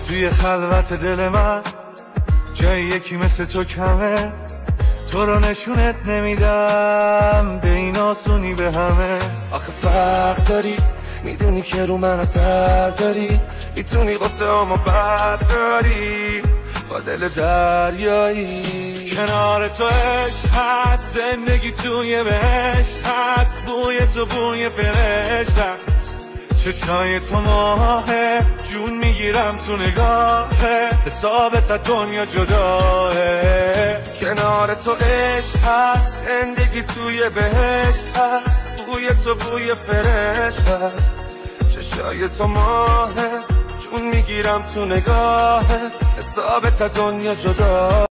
توی خلوت دل من جای یکی مثل تو کمه، تو رو نشونت نمیدم به این آسونی به همه. آخه فرق داری، میدونی که رو من اثر داری، میتونی قصه همو برداری با دل دریایی. کنار تو عشق هست، زندگی توی بهشت هست، بوی تو بوی فرشت هست، چشای تو ماهه، جون میگیرم تو نگاهه، حسابت از دنیا جداهه. کنار تو عشق هست، زندگی توی بهشت هست، بوی تو بوی فرشت هست، چشای تو ماهه، جون میگیرم تو نگاهه، حسابت از دنیا جدا.